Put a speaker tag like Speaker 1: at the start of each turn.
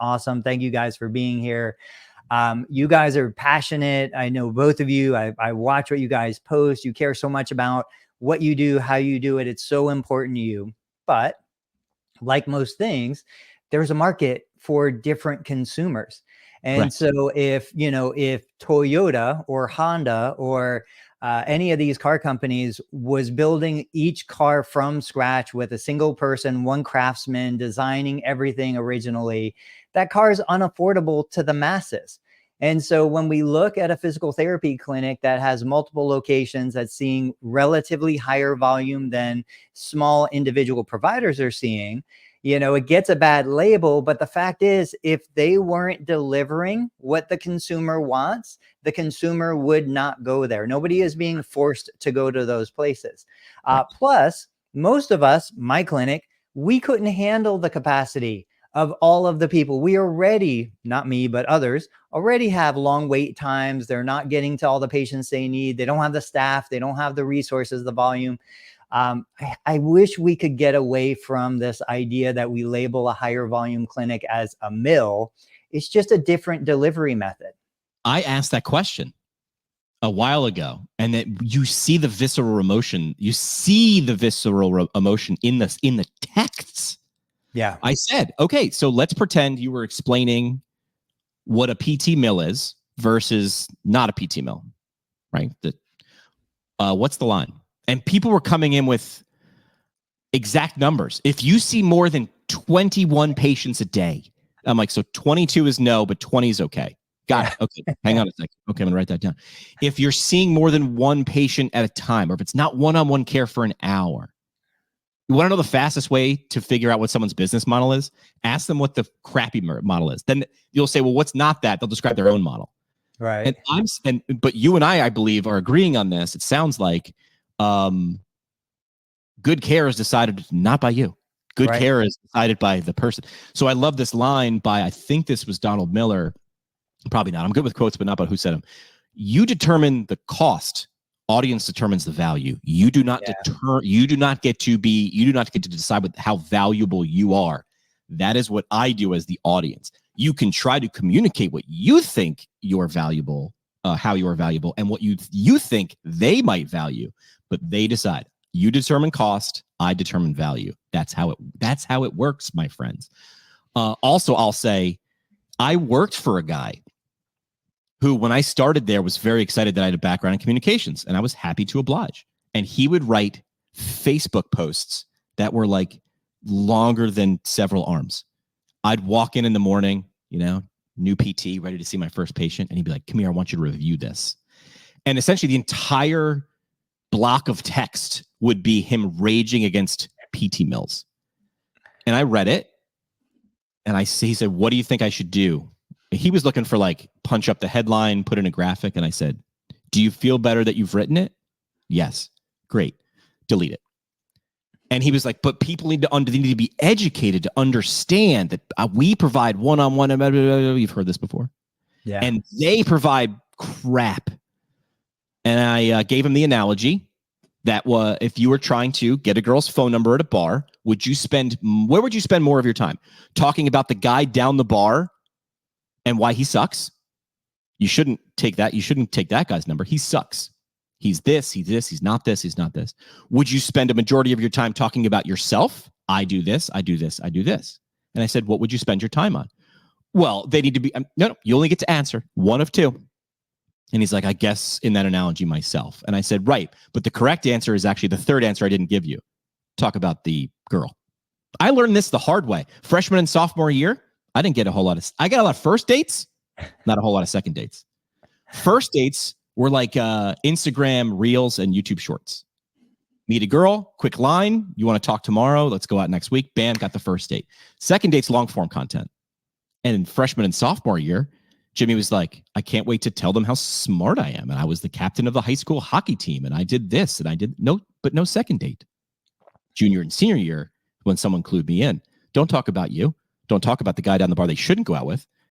Speaker 1: awesome. Thank you guys for being here. You guys are passionate. I know both of you. I watch what you guys post. You care so much about what you do, how you do it. It's so important to you. But like most things, there's a market for different consumers. And
Speaker 2: Right.
Speaker 1: so if Toyota or Honda or any of these car companies was building each car from scratch with a single person, one craftsman designing everything originally, that car is unaffordable to the masses. And so when we look at a physical therapy clinic that has multiple locations, that's seeing relatively higher volume than small individual providers are seeing, it gets a bad label. But the fact is, if they weren't delivering what the consumer wants, the consumer would not go there. Nobody is being forced to go to those places. Plus, most of us, my clinic, we couldn't handle the capacity of all of the people. We already, not me, but others, already have long wait times. They're not getting to all the patients they need. They don't have the staff. They don't have the resources, the volume. I wish we could get away from this idea that we label a higher volume clinic as a mill. It's just a different delivery method.
Speaker 2: I asked that question a while ago, and that you see the visceral emotion. You see the visceral emotion in the texts.
Speaker 1: Yeah.
Speaker 2: I said, okay, so let's pretend you were explaining what a PT mill is versus not a PT mill, right? What's the line? And people were coming in with exact numbers. If you see more than 21 patients a day, I'm like, so 22 is no, but 20 is okay. Got it. Okay, hang on a second. Okay, I'm gonna write that down. If you're seeing more than one patient at a time, or if it's not one-on-one care for an hour, you want to know the fastest way to figure out what someone's business model is? Ask them what the crappy model is. Then you'll say, well, what's not that? They'll describe their own model.
Speaker 1: Right.
Speaker 2: But you and I believe, are agreeing on this. It sounds like good care is decided not by you. Good care is decided by the person. So I love this line by, I think this was Donald Miller. Probably not. I'm good with quotes, but not about who said them. You determine the cost. Audience determines the value. You do not you do not get to decide how valuable you are. That is what I do as the audience. You can try to communicate what you think you're valuable, how you are valuable, and what you think they might value, but they decide. You determine cost, I determine value. That's how it works, my friends. Also, I'll say, I worked for a guy who, when I started there, was very excited that I had a background in communications, and I was happy to oblige. And he would write Facebook posts that were like longer than several arms. I'd walk in the morning, new PT, ready to see my first patient, and he'd be like, come here, I want you to review this. And essentially the entire block of text would be him raging against PT mills. And I read it, and he said, what do you think I should do? He was looking for like punch up the headline, put in a graphic. And I said, do you feel better that you've written it? Yes. Great. Delete it. And he was like, but people need to be educated to understand that we provide one-on-one. You've heard this before.
Speaker 1: Yeah.
Speaker 2: And they provide crap. And I gave him the analogy that if you were trying to get a girl's phone number at a bar, where would you spend more of your time? Talking about the guy down the bar and why he sucks? You shouldn't take that. You shouldn't take that guy's number. He sucks. He's this, he's not this, he's not this. Would you spend a majority of your time talking about yourself? I do this, I do this, I do this. And I said, what would you spend your time on? Well, they need to be, no, you only get to answer one of two. And he's like, I guess in that analogy, myself. And I said, right. But the correct answer is actually the third answer I didn't give you. Talk about the girl. I learned this the hard way. Freshman and sophomore year, I got a lot of first dates, not a whole lot of second dates. First dates were like Instagram Reels and YouTube Shorts. Meet a girl, quick line. You want to talk tomorrow? Let's go out next week. Bam, got the first date. Second date's long form content. And in freshman and sophomore year, Jimmy was like, I can't wait to tell them how smart I am. And I was the captain of the high school hockey team. And I did this and I did no second date. Junior and senior year, when someone clued me in, don't talk about you. Don't talk about the guy down the bar they shouldn't go out with.